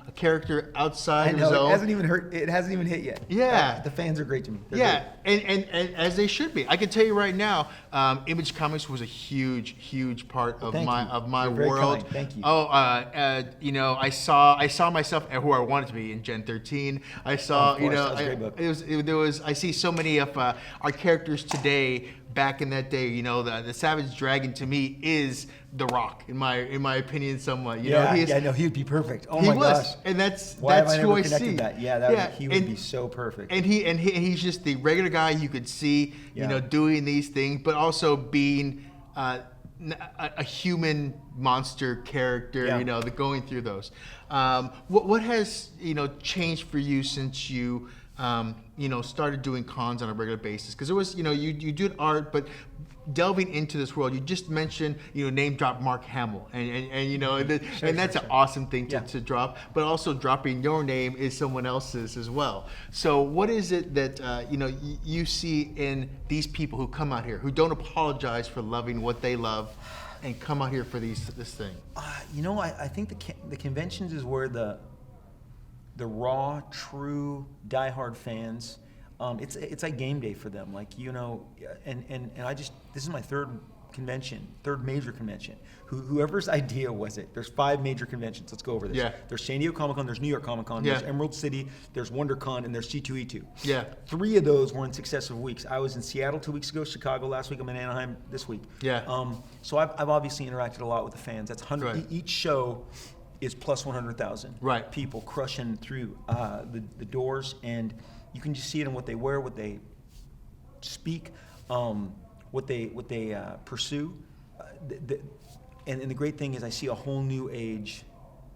a character outside of his it own. It hasn't even hit yet. Yeah. The fans are great to me. They're great. And as they should be. I can tell you right now, Image Comics was a huge part of my world. Thank you. I saw myself who I wanted to be in Gen 13. I saw, that was a great book. I see so many of our characters today. Back in that day, the Savage Dragon to me is The Rock, in my opinion, somewhat. He'd be perfect. Oh my gosh, and that's why have I who never I connected see. That? He would be so perfect. And he's just the regular guy you could see, doing these things, but also being a human monster character, going through those. What has changed for you since you started doing cons on a regular basis? Because it was, you did art, but delving into this world, you just mentioned, name drop Mark Hamill, and that's an awesome thing to drop. But also dropping your name is someone else's as well. So what is it that you see in these people who come out here who don't apologize for loving what they love, and come out here for this thing? I think the conventions is where the raw, true, diehard fans, it's like game day for them. And this is my third major convention. Whoever's idea was it? There's 5 major conventions. Let's go over this. Yeah. There's San Diego Comic Con, there's New York Comic Con, there's Emerald City, there's WonderCon, and there's C2E2. Yeah. 3 of those were in successive weeks. I was in Seattle 2 weeks ago, Chicago last week. I'm in Anaheim this week. Yeah. So I've obviously interacted a lot with the fans. That's 100. Right. Each show is plus 100,000 right. people crushing through the doors, and you can just see it in what they wear, what they speak, what they pursue. And the great thing is I see a whole new age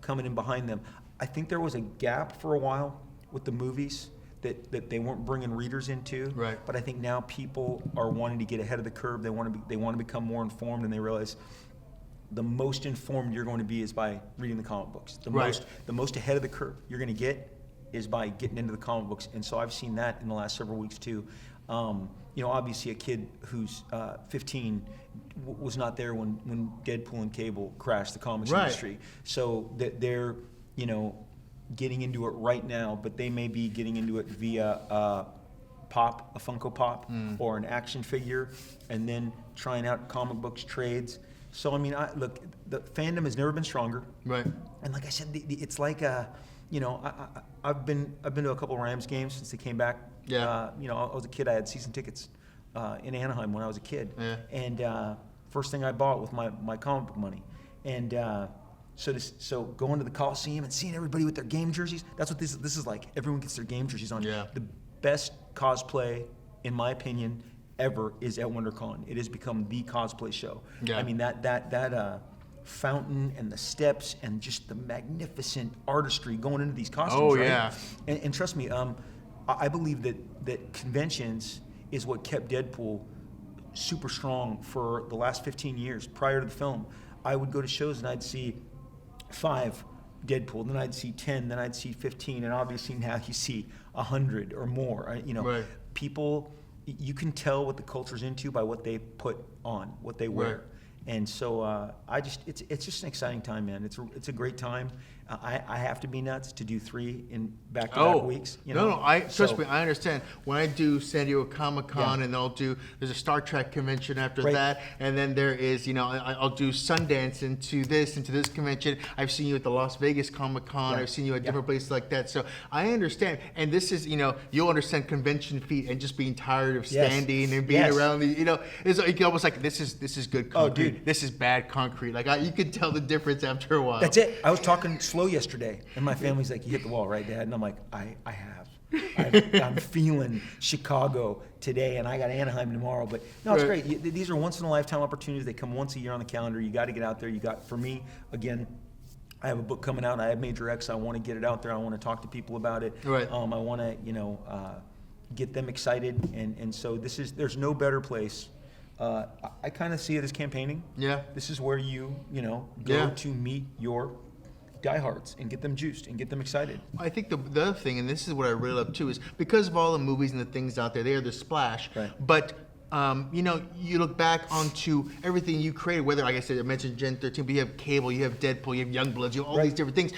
coming in behind them. I think there was a gap for a while with the movies that they weren't bringing readers into. Right. But I think now people are wanting to get ahead of the curve. They want to become more informed, and they realize the most informed you're going to be is by reading the comic books. The most ahead of the curve you're going to get is by getting into the comic books. And so I've seen that in the last several weeks too. Obviously a kid who's 15 was not there when Deadpool and Cable crashed the comics industry. So they're getting into it right now, but they may be getting into it via a Funko Pop, or an action figure, and then trying out comic books trades. So look, the fandom has never been stronger. Right. And like I said, it's like I've been to a couple of Rams games since they came back. Yeah. I was a kid. I had season tickets in Anaheim when I was a kid. Yeah. And first thing I bought with my comic book money. And so going to the Coliseum and seeing everybody with their game jerseys. That's what this is like. Everyone gets their game jerseys on. Yeah. The best cosplay, in my opinion, ever is at WonderCon. It has become the cosplay show. Yeah. That fountain and the steps and just the magnificent artistry going into these costumes. Oh, right? yeah. And trust me, I believe that conventions is what kept Deadpool super strong for the last 15 years prior to the film. I would go to shows and I'd see 5 Deadpool, then I'd see 10, then I'd see 15, and obviously now you see 100 or more. Right. People, you can tell what the culture's into by what they put on, what they wear. Right. And so it's just an exciting time, man. It's a great time. I have to be nuts to do 3 in back-to-back weeks. Trust me, I understand. When I do San Diego Comic-Con, and there's a Star Trek convention after that, and then there is, I'll do Sundance into this convention. I've seen you at the Las Vegas Comic-Con. I've seen you at different places like that. So I understand. And this is, you'll understand convention feet and just being tired of standing and being around the, it's almost like this is good concrete. Oh, dude. This is bad concrete. Like you can tell the difference after a while. That's it. I was talking slow yesterday, and my family's like, "You hit the wall, right, Dad?" And I'm like, "I have. I'm feeling Chicago today, and I got Anaheim tomorrow." But no, it's great. These are once in a lifetime opportunities. They come once a year on the calendar. You got to get out there. For me, again, I have a book coming out. I have Major X. I want to get it out there. I want to talk to people about it. Right. I want to get them excited, and so there's no better place. I kind of see it as campaigning. Yeah. This is where you go to meet your diehards and get them juiced and get them excited. I think the other thing, and this is what I really love too, is because of all the movies and the things out there, they are the splash. Right. But you look back onto everything you created, whether, like I said, I mentioned Gen 13, but you have Cable, you have Deadpool, you have Youngbloods, you have all these different things.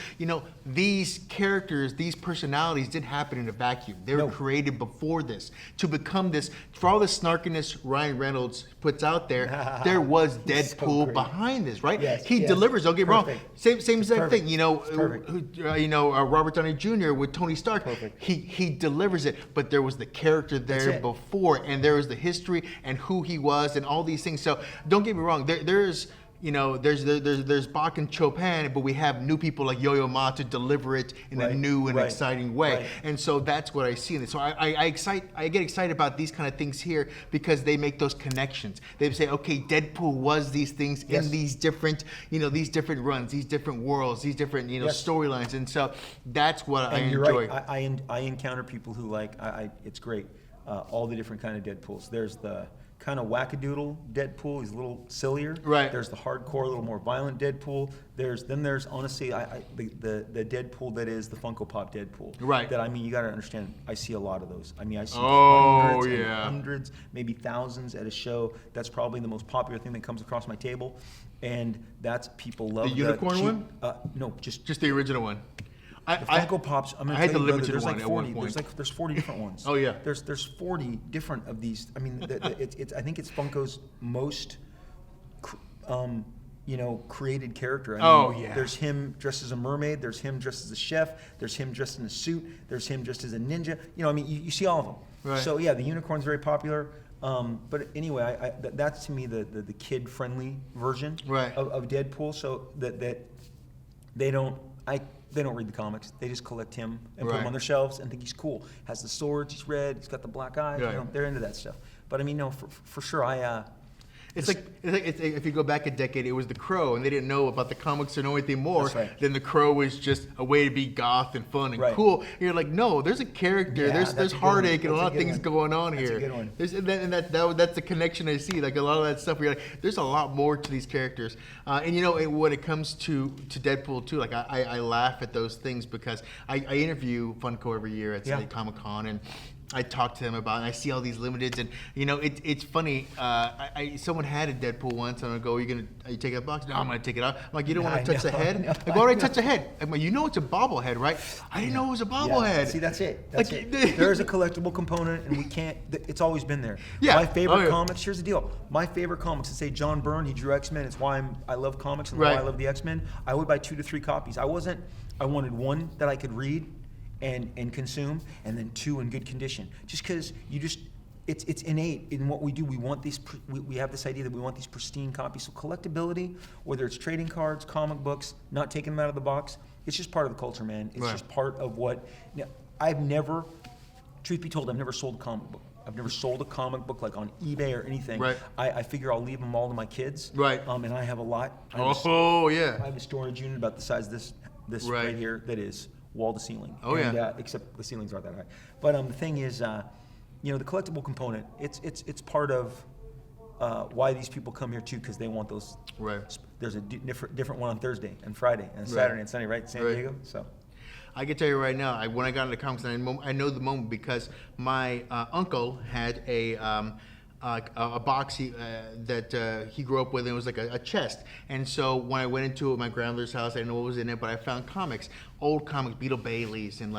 These characters, these personalities didn't happen in a vacuum. They were created before this to become this. For all the snarkiness Ryan Reynolds puts out there, there was Deadpool behind this, right? Yes, he delivers. Don't get me wrong. Same exact thing. Robert Downey Jr. with Tony Stark. He delivers it, but there was the character there before, and there was the history and who he was and all these things. So don't get me wrong. There's Bach and Chopin, but we have new people like Yo-Yo Ma to deliver it in a new and exciting way. And so that's what I see in it. So I get excited about these kind of things here because they make those connections. They say, okay, Deadpool was these things in these different, these different runs, these different worlds, these different, storylines. And so that's what I enjoy. Right. I encounter people who like, it's great. All the different kind of Deadpools. There's the kind of wackadoodle Deadpool. He's a little sillier. Right. There's the hardcore, a little more violent Deadpool. There's honestly the Deadpool that is the Funko Pop Deadpool. Right. That you got to understand. I see a lot of those. I see hundreds, maybe thousands at a show. That's probably the most popular thing that comes across my table, and that's people love the unicorn one. No, just the original one. The Funko Pops. I had the limited one there's at one point. There's 40 different ones. Oh yeah. There's 40 different of these. I think it's Funko's most, created character. There's him dressed as a mermaid. There's him dressed as a chef. There's him dressed in a suit. There's him dressed as a ninja. You see all of them. Right. So yeah, the unicorn's very popular. But anyway, that's to me the kid-friendly version of Deadpool. So that they don't read the comics. They just collect him and put him on their shelves and think he's cool. Has the swords, he's red, he's got the black eyes. They're into that stuff. But for sure, it's like if you go back a decade, it was the Crow, and they didn't know about the comics or know anything more. Then the Crow was just a way to be goth and fun and cool. And you're like, no, there's a character, there's heartache and a lot of things going on here. That's a good one. That's the connection I see. Like a lot of that stuff, where you're like, there's a lot more to these characters. And when it comes to Deadpool too, like I laugh at those things because I interview Funko every year at Comic-Con, and I talk to them about it, and I see all these limiteds, and it's funny. Someone had a Deadpool once, and I go, "Are you take that box?" No, I'm gonna take it out. I'm like, "You don't want to touch the head?" Like, why would I touch the head? I'm like, "You know it's a bobblehead, right?" I didn't know it was a bobblehead. See, that's it. There is a collectible component, and we can't. It's always been there. Yeah. My favorite comics. Here's the deal. My favorite comics. To say John Byrne, he drew X-Men. It's why I love comics and why I love the X-Men. I would buy 2 to 3 copies. I wanted one that I could read and consume, and then 2 in good condition. Just because it's innate in what we do. We want these. We have this idea that we want these pristine copies. So collectability, whether it's trading cards, comic books, not taking them out of the box, it's just part of the culture, man. It's just part of what. Truth be told, I've never sold a comic book. I've never sold a comic book like on eBay or anything. Right. I figure I'll leave them all to my kids. Right. And I have a lot. I have a storage unit about the size of this right here that is wall to ceiling. Except the ceilings aren't that high. But the thing is, the collectible component. It's part of why these people come here too, because they want those. Right. There's a different one on Thursday and Friday and Saturday and Sunday, right? San Diego. So. I can tell you right now, when I got into comics, I know the moment because my uncle had a box that he grew up with, and it was like a chest. And so when I went into it at my grandmother's house, I didn't know what was in it, but I found comics, old comics, Beetle Bailey's, and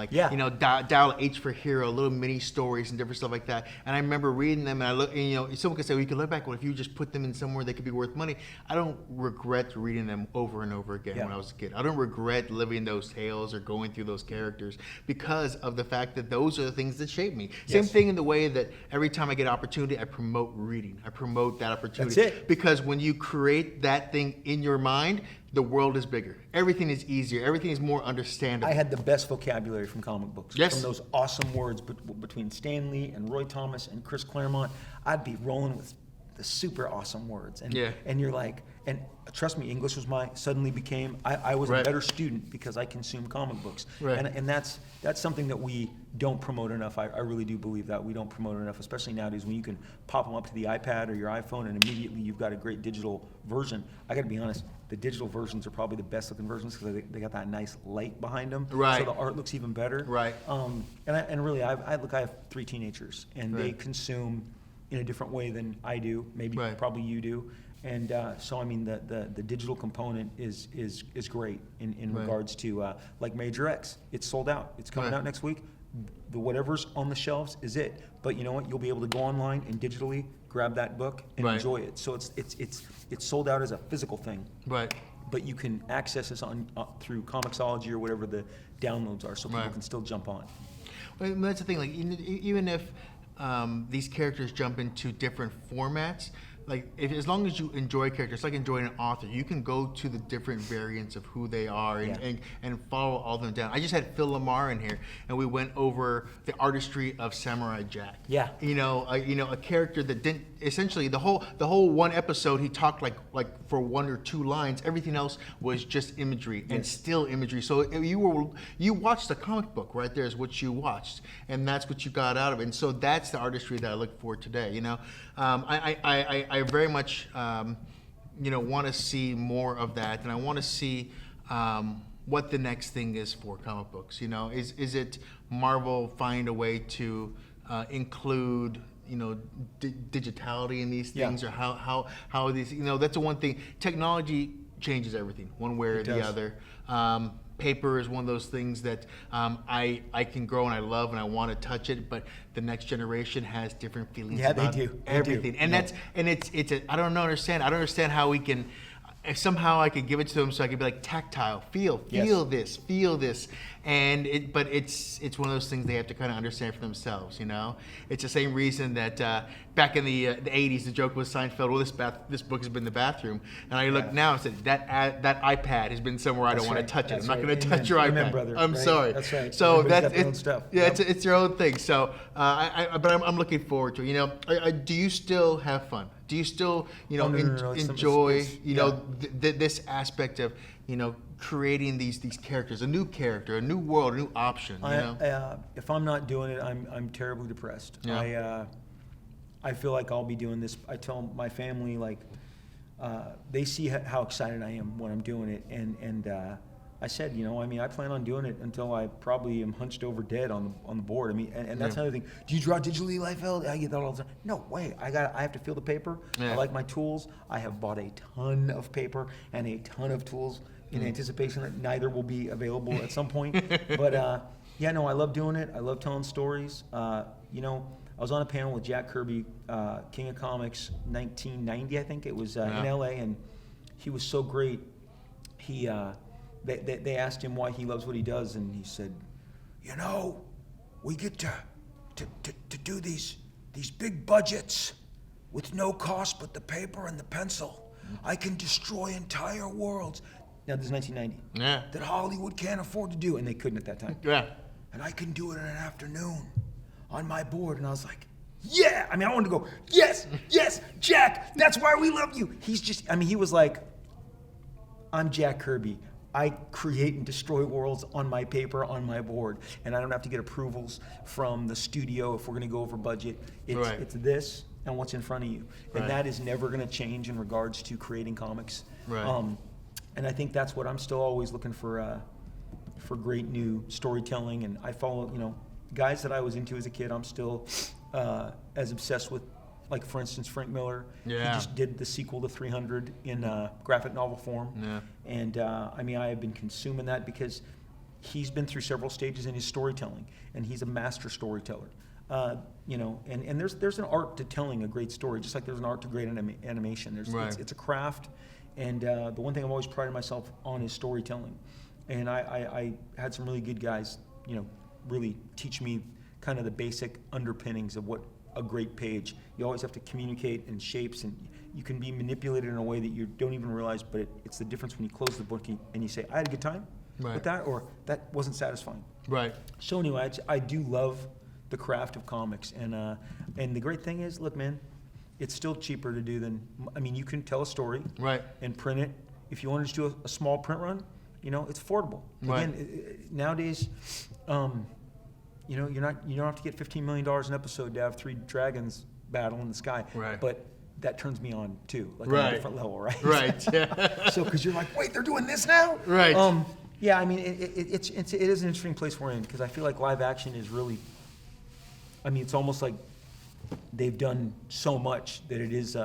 Dial H for Hero, little mini stories and different stuff like that. And I remember reading them, and I look, and someone could say, well, you could look back, well, if you just put them in somewhere they could be worth money. I don't regret reading them over and over again when I was a kid. I don't regret living those tales or going through those characters because of the fact that those are the things that shape me. Same thing in the way that every time I get an opportunity, I promote reading. I promote that opportunity. That's it. Because when you create that thing in your mind, the world is bigger. Everything is easier. Everything is more understandable. I had the best vocabulary from comic books. Yes. From those awesome words between Stan Lee and Roy Thomas and Chris Claremont. I'd be rolling with the super awesome words. And you're like, and trust me, English was suddenly became, I was a better student because I consumed comic books. Right. And that's something that we don't promote enough. I really do believe that. We don't promote enough, especially nowadays when you can pop them up to the iPad or your iPhone and immediately you've got a great digital version. I got to be honest, the digital versions are probably the best looking versions because they got that nice light behind them. Right. So the art looks even better. Right. And really, I have 3 teenagers and they consume in a different way than I do, maybe probably you do. And so, I mean, the digital component is great in regards to, like Major X. It's sold out. It's coming out next week. The whatever's on the shelves is it. But you know what? You'll be able to go online and digitally grab that book and enjoy it. So it's sold out as a physical thing. Right. But you can access this on through Comixology or whatever the downloads are, so people can still jump on. Well, that's the thing. Like even if these characters jump into different formats, like as long as you enjoy characters, like enjoying an author, you can go to the different variants of who they are and follow all of them down. I just had Phil Lamar in here, and we went over the artistry of Samurai Jack. Yeah. A character that didn't essentially the whole one episode he talked like for 1 or 2 lines. Everything else was just imagery and still imagery. So you watched the comic book right there is what you watched, and that's what you got out of it. And so that's the artistry that I look for today. I very much want to see more of that, and I want to see what the next thing is for comic books. Is it Marvel find a way to include digitality in these things, or how these that's the one thing. Technology changes everything one way or the other. Paper is one of those things that I can grow and I love and I want to touch it, but the next generation has different feelings about everything. And I don't understand how we can. If somehow I could give it to them so I could be like tactile, feel this, but it's one of those things they have to kind of understand for themselves. It's the same reason that back in the 80s the joke was Seinfeld. Well, this book has been in the bathroom, and I look now and said that iPad has been somewhere I don't want to touch it. I'm not going to touch your iPad. Brother. I'm sorry. That's right. So that's stuff. Yeah, it's your own thing. So but I'm looking forward to it. Do you still have fun? Do you still, enjoy, this aspect of, creating these characters, a new character, a new world, a new option? If I'm not doing it, I'm terribly depressed. Yeah. I feel like I'll be doing this. I tell my family, they see how excited I am when I'm doing it, and I said, I plan on doing it until I probably am hunched over dead on the board. And that's another thing. Do you draw digitally, Liefeld? I get that all the time. No way. I have to feel the paper. I like my tools. I have bought a ton of paper and a ton of tools in anticipation that neither will be available at some point. But I love doing it. I love telling stories. I was on a panel with Jack Kirby, King of Comics, 1990, I think it was in LA, and he was so great. They asked him why he loves what he does, and he said, we get to do these big budgets with no cost but the paper and the pencil. I can destroy entire worlds. Now, this is 1990. Yeah. That Hollywood can't afford to do, and they couldn't at that time. Yeah. And I can do it in an afternoon on my board. And I was like, yeah. I wanted to go, yes, Jack, that's why we love you. He was like, I'm Jack Kirby. I create and destroy worlds on my paper, on my board, and I don't have to get approvals from the studio if we're going to go over budget. It's this and what's in front of you, and that is never going to change in regards to creating comics. Right. And I think that's what I'm still always looking for great new storytelling. And I follow, guys that I was into as a kid. I'm still as obsessed with. Like, for instance, Frank Miller, he just did the sequel to 300 in graphic novel form. Yeah. And, I have been consuming that because he's been through several stages in his storytelling, and he's a master storyteller. And there's an art to telling a great story, just like there's an art to great animation. It's a craft, and the one thing I've always prided myself on is storytelling. And I had some really good guys, really teach me kind of the basic underpinnings of what a great page. You always have to communicate in shapes, and you can be manipulated in a way that you don't even realize, but it's the difference when you close the book and you say, I had a good time with that, or that wasn't satisfying. Right. So anyway, I do love the craft of comics, and the great thing is, look, man, it's still cheaper to do than, you can tell a story and print it. If you want to just do a small print run, it's affordable. Right. Again, nowadays, you don't have to get $15 million an episode to have 3 dragons battle in the sky. Right. But that turns me on too, on a different level, right? Right. Yeah. So, because you're like, wait, they're doing this now? Right. It is an interesting place we're in, because I feel like live action is really, it's almost like they've done so much that it is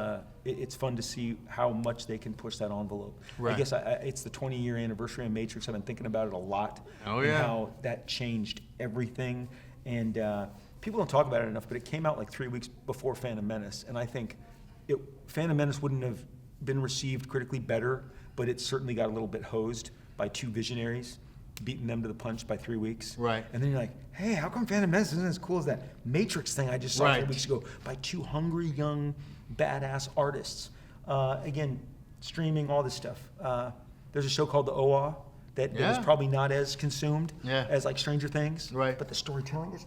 it's fun to see how much they can push that envelope. Right. I guess it's the 20-year anniversary of Matrix. I've been thinking about it a lot. Oh, and yeah. how that changed everything. And people don't talk about it enough, but it came out like 3 weeks before Phantom Menace. And I think Phantom Menace wouldn't have been received critically better, but it certainly got a little bit hosed by two visionaries, beating them to the punch by 3 weeks. Right. And then you're like, hey, how come Phantom Menace isn't as cool as that Matrix thing I just saw 3 weeks ago by two hungry, young, badass artists? Again, streaming, all this stuff. There's a show called The OA that is probably not as consumed as like Stranger Things. Right. But the storytelling is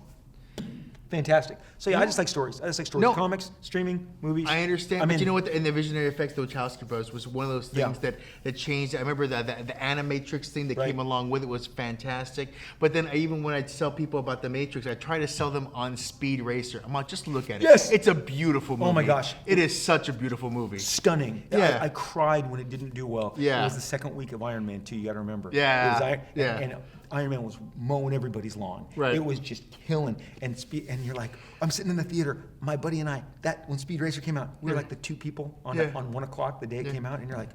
fantastic. So I just like stories. I just like stories. No. Comics, streaming, movies. I understand, but you know what? In the Visionary Effects, the Wachowski brothers was one of those things that changed. I remember the Animatrix thing that came along with it was fantastic. But then even when I tell people about the Matrix, I try to sell them on Speed Racer. I'm like, just look at it. Yes. It's a beautiful movie. Oh my gosh. It is such a beautiful movie. Stunning. Yeah. I cried when it didn't do well. Yeah. It was the second week of Iron Man 2, you got to remember. Yeah. It was and Iron Man was mowing everybody's lawn. Right. It was just killing. And you're like, I'm sitting in the theater, my buddy and I, when Speed Racer came out, we were like the two people on 1 o'clock the day it came out, and you're like,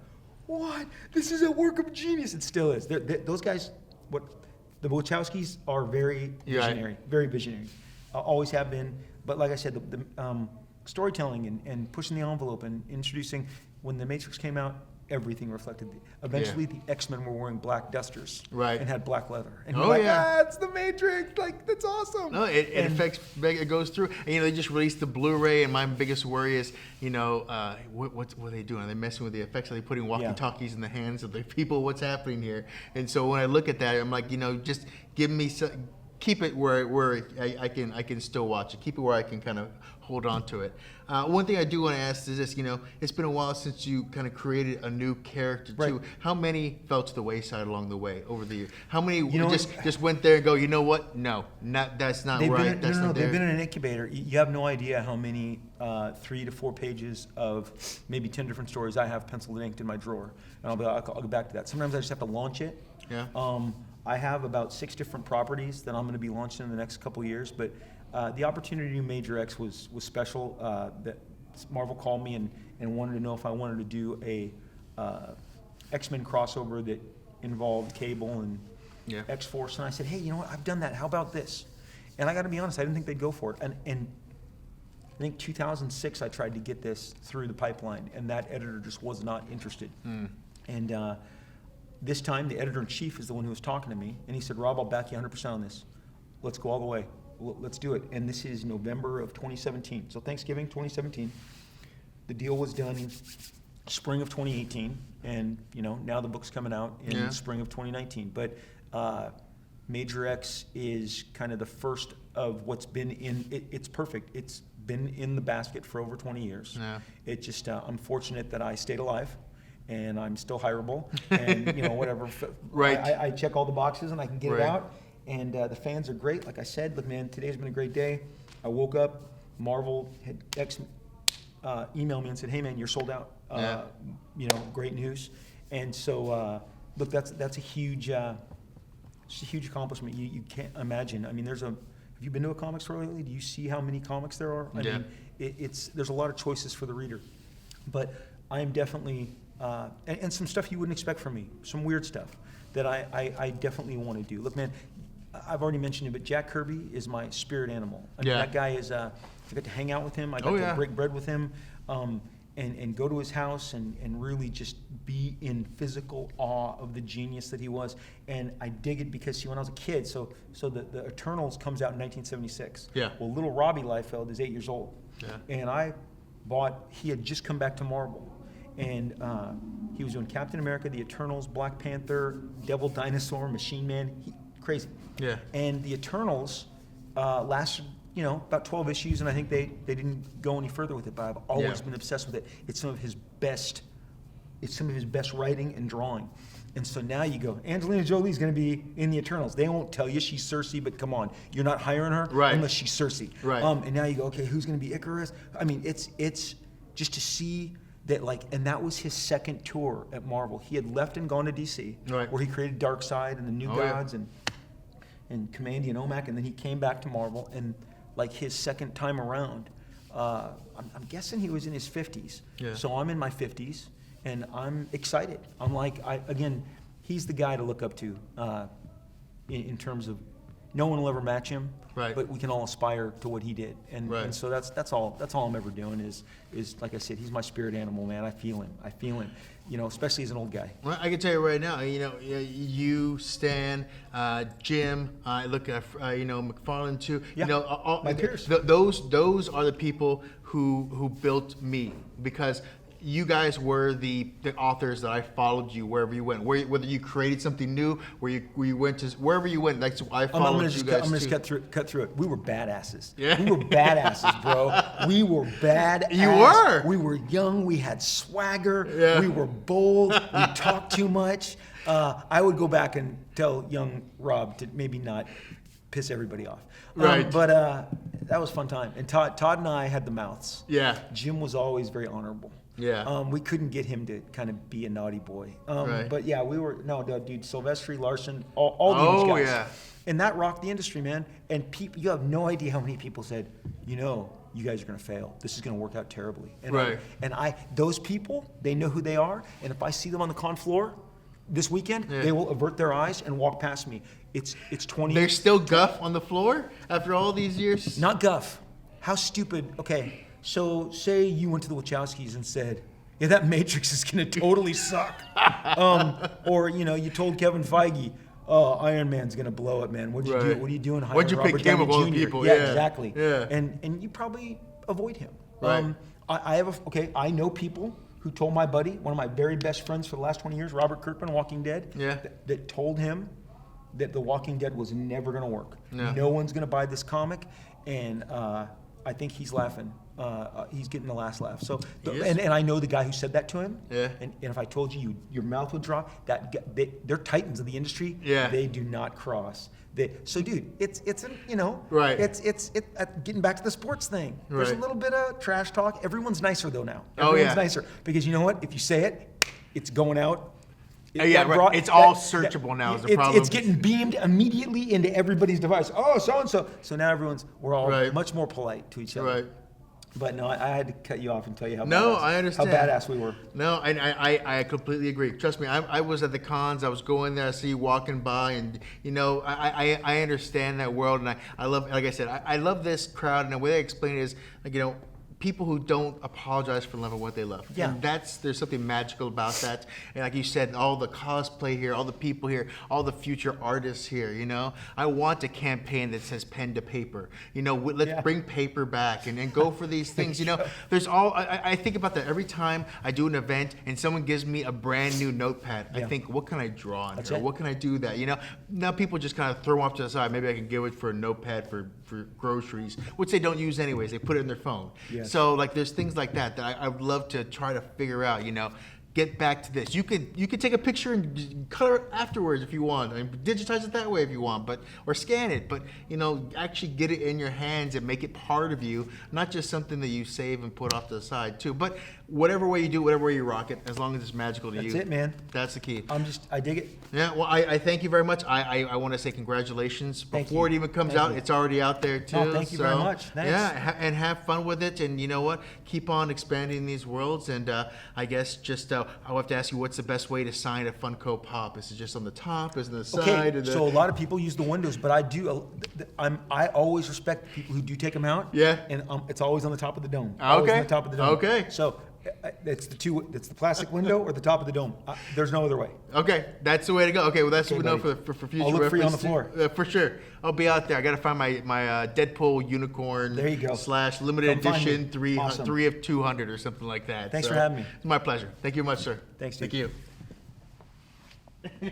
what? This is a work of genius. It still is. Those guys, the Wachowskis are very visionary, very visionary. Always have been. But like I said, the storytelling and pushing the envelope and introducing, when The Matrix came out, everything reflected. Eventually, the X-Men were wearing black dusters and had black leather. And you're it's the Matrix. Like, that's awesome. No, it goes through. And, they just released the Blu-ray, and my biggest worry is, what are they doing? Are they messing with the effects? Are they putting walkie-talkies in the hands of the people? What's happening here? And so when I look at that, I'm like, just give me some. Keep it where I can still watch it. Keep it where I can kind of hold on to it. One thing I do want to ask is this: it's been a while since you kind of created a new character too. How many fell to the wayside along the way over the year? How many just went there and go? You know what? No, that's not right. They've been in an incubator. You have no idea how many 3 to 4 pages of maybe 10 different stories I have penciled and inked in my drawer, and I'll go back to that. Sometimes I just have to launch it. Yeah. I have about 6 different properties that I'm going to be launching in the next couple of years, but the opportunity to do Major X was special. That Marvel called me and wanted to know if I wanted to do a X-Men crossover that involved Cable and X-Force, and I said, hey, you know what? I've done that. How about this? And I got to be honest, I didn't think they'd go for it. And I think 2006 I tried to get this through the pipeline, and that editor just was not interested. And this time, the editor-in-chief is the one who was talking to me, and he said, Rob, I'll back you 100% on this. Let's go all the way. Let's do it. And this is November of 2017. So Thanksgiving 2017. The deal was done in spring of 2018, and now the book's coming out in spring of 2019. But Major X is kind of the first of what's been in it. It's perfect. It's been in the basket for over 20 years. Yeah. It just, I'm fortunate that I stayed alive. And I'm still hireable, and whatever. Right. I check all the boxes, and I can get it out. And the fans are great. Like I said, look, man, today's been a great day. I woke up, Marvel had emailed me and said, "Hey, man, you're sold out. Great news." And so, look, that's a huge, it's a huge accomplishment. You can't imagine. I mean, have you been to a comic store lately? Do you see how many comics there are? I mean, there's a lot of choices for the reader, but I am definitely. And some stuff you wouldn't expect from me, some weird stuff that I definitely want to do. Look, man, I've already mentioned it, but Jack Kirby is my spirit animal. I mean, that guy is, I got to hang out with him. I got to break bread with him and go to his house and really just be in physical awe of the genius that he was. And I dig it because, when I was a kid, so the Eternals comes out in 1976. Yeah. Well, little Robbie Liefeld is 8 years old. Yeah. And he had just come back to Marvel. And he was doing Captain America, the Eternals, Black Panther, Devil Dinosaur, Machine Man, crazy. Yeah. And the Eternals lasted, about 12 issues, and I think they didn't go any further with it. But I've always been obsessed with it. It's some of his best writing and drawing. And so now you go, Angelina Jolie's going to be in the Eternals. They won't tell you she's Cersei, but come on, you're not hiring her unless she's Cersei. Right. And now you go, okay, who's going to be Icarus? I mean, it's just to see. And that was his second tour at Marvel. He had left and gone to DC, where he created Darkseid and the New Gods and Kamandi and OMAC, and then he came back to Marvel, and his second time around, I'm guessing he was in his 50s. Yeah. So I'm in my 50s, and I'm excited. I'm like, again, he's the guy to look up to in terms of no one will ever match him, right. but we can all aspire to what he did. And, right. and so that's all I'm ever doing is like I said, he's my spirit animal, man. I feel him, you know, especially as an old guy. Well, I can tell you right now, you know, you, Stan, Jim, I look at, you know, McFarlane too. Yeah, you know, my peers. Those are the people who built me, because you guys were the authors that I followed you wherever you went. Whether you created something new, where you went to wherever you went, like, so I followed you guys. I'm gonna cut through it. We were badasses. Yeah. We were badasses, bro. We were badass. You were. We were young. We had swagger. Yeah. We were bold. We talked too much. I would go back and tell young Rob to maybe not piss everybody off. Right. But that was a fun time. And Todd and I had the mouths. Yeah. Jim was always very honorable. Yeah. We couldn't get him to kind of be a naughty boy. Right. But yeah, we were, dude, Silvestri, Larson, all these guys. Yeah. And that rocked the industry, man. And people, you have no idea how many people said, you know, you guys are going to fail. This is going to work out terribly. And right. Those people, they know who they are. And if I see them on the con floor this weekend, they will avert their eyes and walk past me. It's 20. There's still guff on the floor after all these years? Not guff. How stupid. Okay. So say you went to the Wachowskis and said, yeah, that Matrix is going to totally suck. Or, you know, you told Kevin Feige, Iron Man's going to blow it, man. What'd you do? What are you doing? What'd you pick him of all the people? Yeah, Yeah, exactly. Yeah. And you probably avoid him. Right. I know people who told my buddy, one of my very best friends for the last 20 years, Robert Kirkman, Walking Dead, that told him that The Walking Dead was never going to work. No one's going to buy this comic. And I think he's laughing. He's getting the last laugh. So, and I know the guy who said that to him. Yeah. And if I told you, your mouth would drop. They're titans of the industry. Yeah. They do not cross. So, dude, it's you know. Right. It's getting back to the sports thing. There's a little bit of trash talk. Everyone's nicer though now. Everyone's nicer because you know what? If you say it, it's going out. It's all searchable now. Is the problem? It's getting beamed immediately into everybody's device. Oh, so and so. So now we're all much more polite to each other. Right. But no, I had to cut you off and tell you how I understand. how badass we were. No, and I completely agree. Trust me, I was at the cons. I was going there. I see you walking by, and you know, I understand that world, and I love, like I said, I love this crowd, and the way I explain it is, like, you know, people who don't apologize for loving what they love. Yeah. And there's something magical about that. And like you said, all the cosplay here, all the people here, all the future artists here, you know. I want a campaign that says pen to paper. You know, let's bring paper back and go for these things. You know, there's I think about that every time I do an event and someone gives me a brand new notepad. I think, what can I draw on here? What can I do that? You know, now people just kind of throw off to the side. Maybe I can give it for a notepad for groceries, which they don't use anyways. They put it in their phone. Yes. So like there's things like that I would love to try to figure out, you know, get back to this. You could take a picture and color it afterwards if you want. I mean, digitize it that way if you want, or scan it. But you know, actually get it in your hands and make it part of you, not just something that you save and put off to the side too. But whatever way you do, whatever way you rock it, as long as it's magical to you. That's it, man. That's the key. I dig it. Yeah, well, I thank you very much. I want to say congratulations. Before it even comes out, it's already out there too. Oh, thank you very much. Thanks. Yeah, and have fun with it. And you know what? Keep on expanding these worlds. And I guess just I'll have to ask you, what's the best way to sign a Funko Pop? Is it just on the top? Is it on the side? Okay, so a lot of people use the windows, but I always respect people who do take them out. Yeah. And it's always on the top of the dome. Okay. Always on the top of the dome. Okay. So it's the plastic window or the top of the dome. There's no other way. Okay, that's the way to go. Okay, well that's what we know for future I'll look reference. for you on the floor. For sure, I'll be out there. I got to find my Deadpool unicorn. There you go. / limited edition 3 of 200 or something like that. Thanks for having me. It's my pleasure. Thank you much, sir. Thanks, dude. Thank you.